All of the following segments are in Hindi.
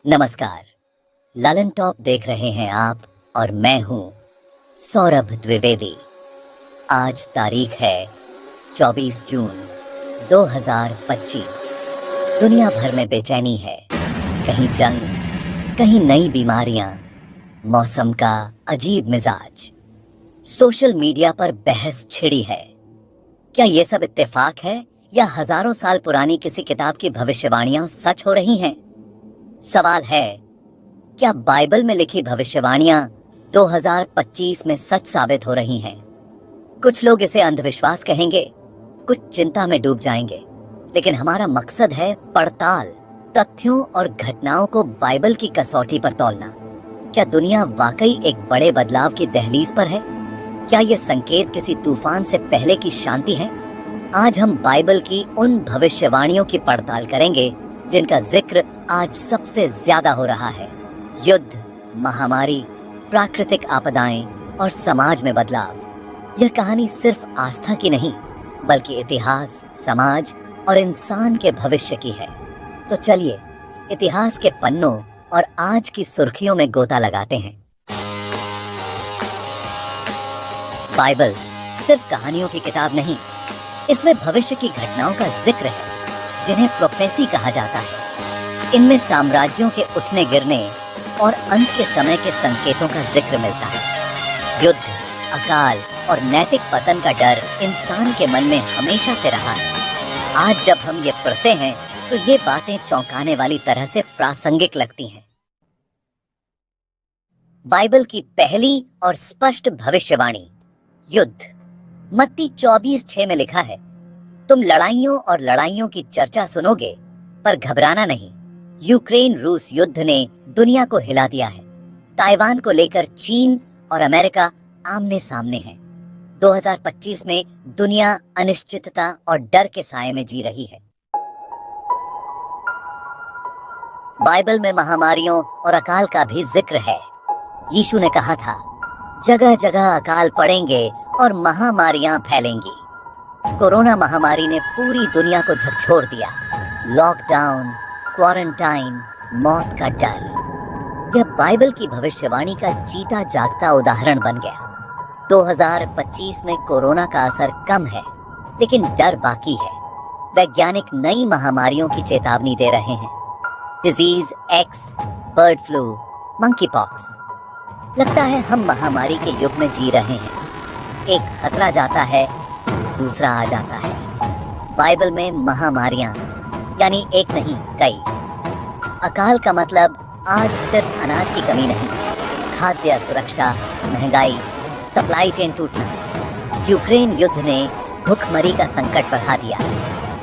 नमस्कार। लालन टॉप देख रहे हैं आप और मैं हूं सौरभ द्विवेदी। आज तारीख है 24 जून 2025। दुनिया भर में बेचैनी है, कहीं जंग, कहीं नई बीमारियां, मौसम का अजीब मिजाज। सोशल मीडिया पर बहस छिड़ी है। क्या ये सब इत्तेफाक है या हजारों साल पुरानी किसी किताब की भविष्यवाणियां सच हो रही हैं? सवाल है, क्या बाइबल में लिखी भविष्यवाणियां 2025 में सच साबित हो रही हैं? कुछ लोग इसे अंधविश्वास कहेंगे, कुछ चिंता में डूब जाएंगे, लेकिन हमारा मकसद है पड़ताल, तथ्यों और घटनाओं को बाइबल की कसौटी पर तौलना। क्या दुनिया वाकई एक बड़े बदलाव की दहलीज पर है? क्या ये संकेत किसी तूफान से पहले की शांति है? आज हम बाइबल की उन भविष्यवाणियों की पड़ताल करेंगे जिनका जिक्र आज सबसे ज्यादा हो रहा है। युद्ध, महामारी, प्राकृतिक आपदाएं और समाज में बदलाव। यह कहानी सिर्फ आस्था की नहीं, बल्कि इतिहास, समाज और इंसान के भविष्य की है। तो चलिए इतिहास के पन्नों और आज की सुर्खियों में गोता लगाते हैं। बाइबल सिर्फ कहानियों की किताब नहीं, इसमें भविष्य की घटनाओं का जिक्र है जिन्हें प्रोफेसी कहा जाता है। इनमें साम्राज्यों के उठने गिरने और अंत के समय के संकेतों का जिक्र मिलता है। युद्ध, अकाल और नैतिक पतन का डर इंसान के मन में हमेशा से रहा है। आज जब हम ये पढ़ते हैं तो ये बातें चौंकाने वाली तरह से प्रासंगिक लगती हैं। बाइबल की पहली और स्पष्ट भविष्यवाणी, युद्ध। मत्ती 24:6 में लिखा है, तुम लड़ाइयों और लड़ाइयों की चर्चा सुनोगे, पर घबराना नहीं। यूक्रेन रूस युद्ध ने दुनिया को हिला दिया है। ताइवान को लेकर चीन और अमेरिका आमने सामने हैं। 2025 में दुनिया अनिश्चितता और डर के साए में जी रही है। बाइबल में महामारियों और अकाल का भी जिक्र है। यीशु ने कहा था, जगह जगह अकाल पड़ेंगे और महामारियां फैलेंगी। कोरोना महामारी ने पूरी दुनिया को झकझोर दिया। लॉकडाउन, क्वारंटाइन, मौत का डर, यह बाइबल की भविष्यवाणी का जीता जागता उदाहरण बन गया। 2025 में कोरोना का असर कम है, लेकिन डर बाकी है। वैज्ञानिक नई महामारियों की चेतावनी दे रहे हैं। Disease x, bird flu, monkey pox. लगता है हम महामारी के युग में जी रहे हैं। एक खतरा जाता है, दूसरा आ जाता है। बाइबल में महामारियां यानी एक नहीं कई। अकाल का मतलब आज सिर्फ अनाज की कमी नहीं, खाद्य सुरक्षा, महंगाई, सप्लाई चेन टूटना। यूक्रेन युद्ध ने भूखमरी का संकट बढ़ा दिया।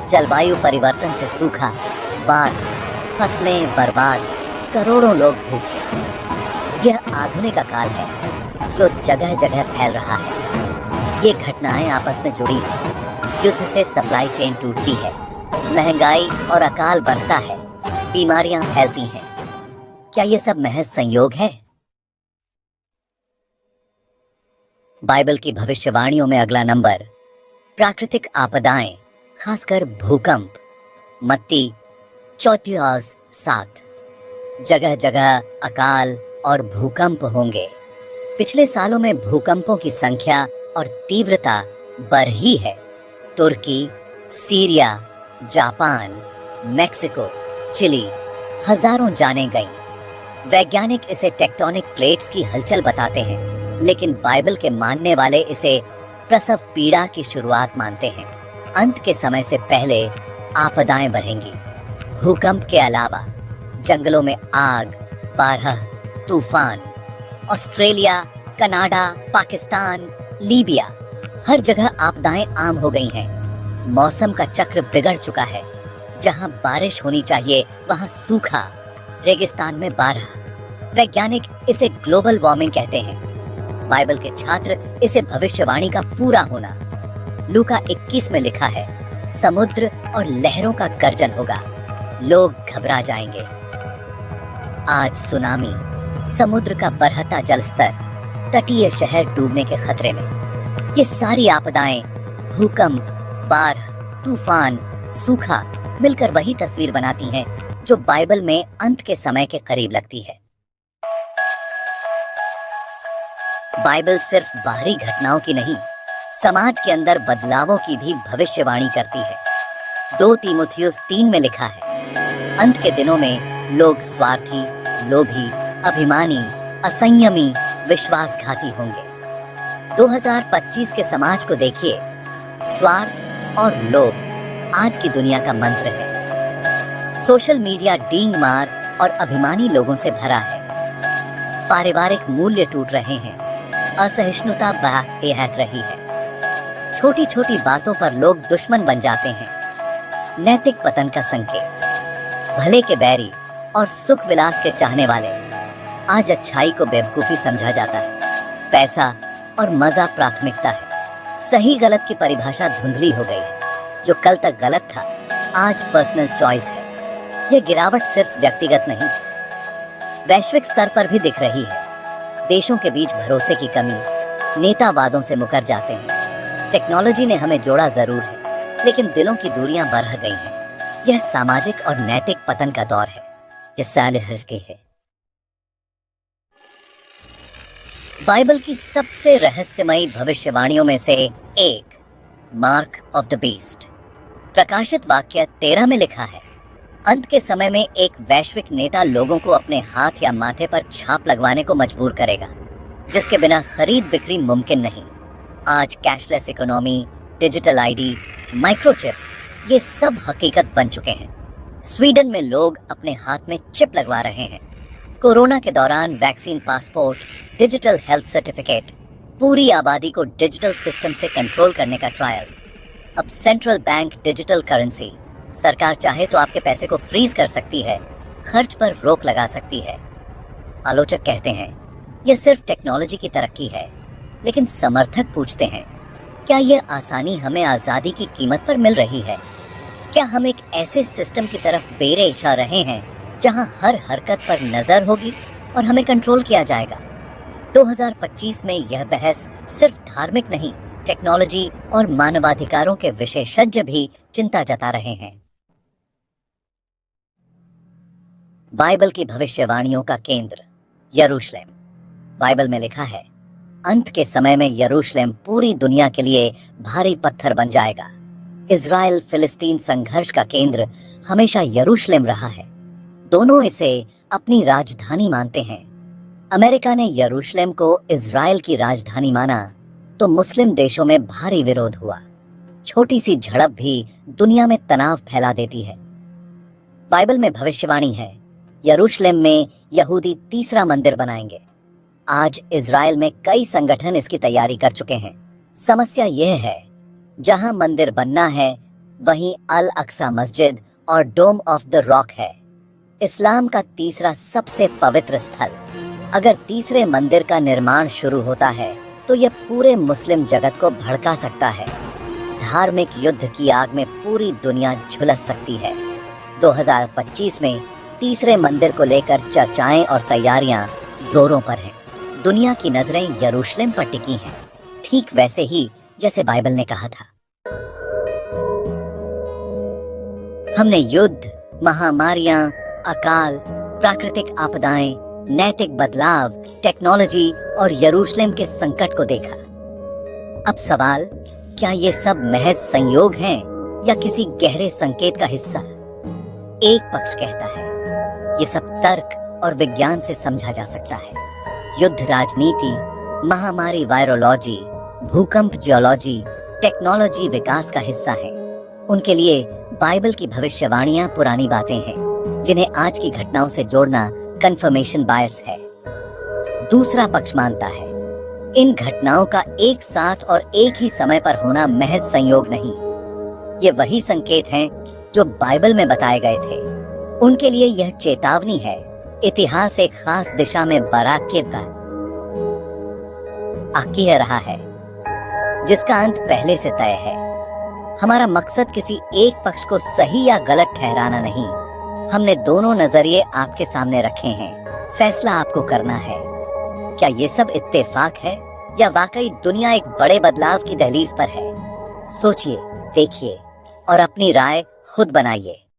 जलवायु परिवर्तन से सूखा, बाढ़, फसलें बर्बाद, करोड़ों लोग भूखे। यह आधुनिक अकाल है जो जगह जगह फैल रहा है। ये घटनाएं आपस में जुड़ी हैं। युद्ध से सप्लाई चेन टूटती है, महंगाई और अकाल बढ़ता है, बीमारियां फैलती हैं। क्या ये सब महज संयोग है? बाइबल की भविष्यवाणियों में अगला नंबर, प्राकृतिक आपदाएं, खासकर भूकंप। मत्ती 24:7। जगह जगह अकाल और भूकंप होंगे। पिछले सालों में भूकंपों की संख्या और तीव्रता बढ़ी है। तुर्की, सीरिया, जापान, मेक्सिको, चिली, हजारों जानें गईं। वैज्ञानिक इसे टेक्टोनिक प्लेट्स की हलचल बताते हैं, लेकिन बाइबल के मानने वाले इसे प्रसव पीड़ा की शुरुआत मानते हैं। अंत के समय से पहले आपदाएं बढ़ेंगी। भूकंप के अलावा जंगलों में आग, बाढ़, तूफान। ऑस्ट्रेलिया, कनाडा, पाकिस्तान, लीबिया, हर जगह आपदाएं आम हो गई हैं। मौसम का चक्र बिगड़ चुका है। जहां बारिश होनी चाहिए वहां सूखा, रेगिस्तान में बाढ़। वैज्ञानिक इसे ग्लोबल वार्मिंग कहते हैं। बाइबल के छात्र इसे भविष्यवाणी का पूरा होना। लूका 21 में लिखा है, समुद्र और लहरों का गर्जन होगा, लोग घबरा जाएंगे। आज सुनामी, समुद्र का बढ़ता जलस्तर, तटीय शहर डूबने के खतरे में। ये सारी आपदाएं, भूकंप, बाढ़, तूफान, सूखा मिलकर वही तस्वीर बनाती हैं जो बाइबल में अंत के समय के करीब लगती है। बाइबल सिर्फ बाहरी घटनाओं की नहीं, समाज के अंदर बदलावों की भी भविष्यवाणी करती है। 2 तीमुथियुस 3 में लिखा है, अंत के दिनों में लोग स्वार्थी, लोभी, अभिमानी, असंयमी, विश्वासघाती होंगे। 2025 के समाज को देखिए, स्वार्थ और लोभ आज की दुनिया का मंत्र है। सोशल मीडिया डींग मार और अभिमानी लोगों से भरा है। पारिवारिक मूल्य टूट रहे हैं, असहिष्णुता बेहक रही है। छोटी छोटी बातों पर लोग दुश्मन बन जाते हैं। नैतिक पतन का संकेत। भले के बैरी और सुख विलास के चाहने वाले, आज अच्छाई को बेवकूफी समझा जाता है। पैसा और मजा प्राथमिकता है। सही गलत की परिभाषा धुंधली हो गई है। जो कल तक गलत था, आज पर्सनल चॉइस है। यह गिरावट सिर्फ व्यक्तिगत नहीं, वैश्विक स्तर पर भी दिख रही है। देशों के बीच भरोसे की कमी, नेता वादों से मुकर जाते हैं। टेक्नोलॉजी ने हमें जोड़ा जरूर है, लेकिन दिलों की दूरियां बढ़ गई हैं। यह सामाजिक और नैतिक पतन का दौर है। यह साल हर्ज है। बाइबल की सबसे रहस्यमयी भविष्यवाणियों में से एक, मार्क ऑफ द बीस्ट। प्रकाशित वाक्य 13 में लिखा है, अंत के समय में एक वैश्विक नेता लोगों को अपने हाथ या माथे पर छाप लगवाने को मजबूर करेगा, जिसके बिना खरीद बिक्री मुमकिन नहीं। आज cashless economy, digital ID, microchip, ये सब हकीकत बन चुके हैं। स्वीडन में लोग अपने हाथ में चिप लगवा रहे हैं। कोरोना के दौरान vaccine passport, digital health certificate, पूरी आबादी को डिजिटल सिस्टम से कंट्रोल करने का ट्रायल। अब सेंट्रल बैंक डिजिटल करेंसी, सरकार चाहे तो आपके पैसे को फ्रीज कर सकती है, खर्च पर रोक लगा सकती है। आलोचक कहते हैं यह सिर्फ टेक्नोलॉजी की तरक्की है, लेकिन समर्थक पूछते हैं, क्या यह आसानी हमें आजादी की कीमत पर मिल रही है? क्या हम एक ऐसे सिस्टम की तरफ बेरे जा रहे हैं जहां हर हरकत पर नजर होगी और हमें कंट्रोल किया जाएगा? 2025 में यह बहस सिर्फ धार्मिक नहीं, टेक्नोलॉजी और मानवाधिकारों के विशेषज्ञ भी चिंता जता रहे हैं। बाइबल की भविष्यवाणियों का केंद्र यरूशलेम। बाइबल में लिखा है, अंत के समय में यरूशलेम पूरी दुनिया के लिए भारी पत्थर बन जाएगा। इजराइल फिलिस्तीन संघर्ष का केंद्र हमेशा यरूशलेम रहा है। दोनों इसे अपनी राजधानी मानते हैं। अमेरिका ने यरूशलेम को इजराइल की राजधानी माना तो मुस्लिम देशों में भारी विरोध हुआ। छोटी सी झड़प भी दुनिया में तनाव फैला देती है। बाइबल में भविष्यवाणी है, यरूशलेम में यहूदी तीसरा मंदिर बनाएंगे। आज इजराइल में कई संगठन इसकी तैयारी कर चुके हैं। समस्या यह है, जहां मंदिर बनना है वहीं अल अक्सा मस्जिद और डोम ऑफ द रॉक है, इस्लाम का तीसरा सबसे पवित्र स्थल। अगर तीसरे मंदिर का निर्माण शुरू होता है तो यह पूरे मुस्लिम जगत को भड़का सकता है। धार्मिक युद्ध की आग में पूरी दुनिया झुलस सकती है। 2025 में तीसरे मंदिर को लेकर चर्चाएं और तैयारियां जोरों पर हैं। दुनिया की नजरें यरूशलेम पर टिकी हैं, ठीक वैसे ही जैसे बाइबल ने कहा था। हमने युद्ध, महामारियां, अकाल, प्राकृतिक आपदाएं, नैतिक बदलाव, टेक्नोलॉजी और यरूशलेम के संकट को देखा। अब सवाल, क्या ये सब महज संयोग हैं या किसी गहरे संकेत का हिस्सा? एक पक्ष कहता है ये सब तर्क और विज्ञान से समझा जा सकता है। युद्ध राजनीति, महामारी वायरोलॉजी, भूकंप जियोलॉजी, टेक्नोलॉजी विकास का हिस्सा है। उनके लिए बाइबल की भविष्यवाणियां पुरानी बातें हैं, जिन्हें आज की घटनाओं से जोड़ना कंफर्मेशन बायस है। दूसरा पक्ष मानता है इन घटनाओं का एक साथ और एक ही समय पर होना महज संयोग नहीं, ये वही संकेत हैं जो बाइबल में बताए गए थे। उनके लिए यह चेतावनी है, इतिहास एक खास दिशा में आकी रहा है, जिसका अंत पहले से तय है। हमारा मकसद किसी एक पक्ष को सही या गलत ठहराना नहीं। हमने दोनों नजरिए आपके सामने रखे हैं, फैसला आपको करना है। क्या ये सब इत्तेफाक है या वाकई दुनिया एक बड़े बदलाव की दहलीज पर है? सोचिए, देखिए और अपनी राय खुद बनाइए।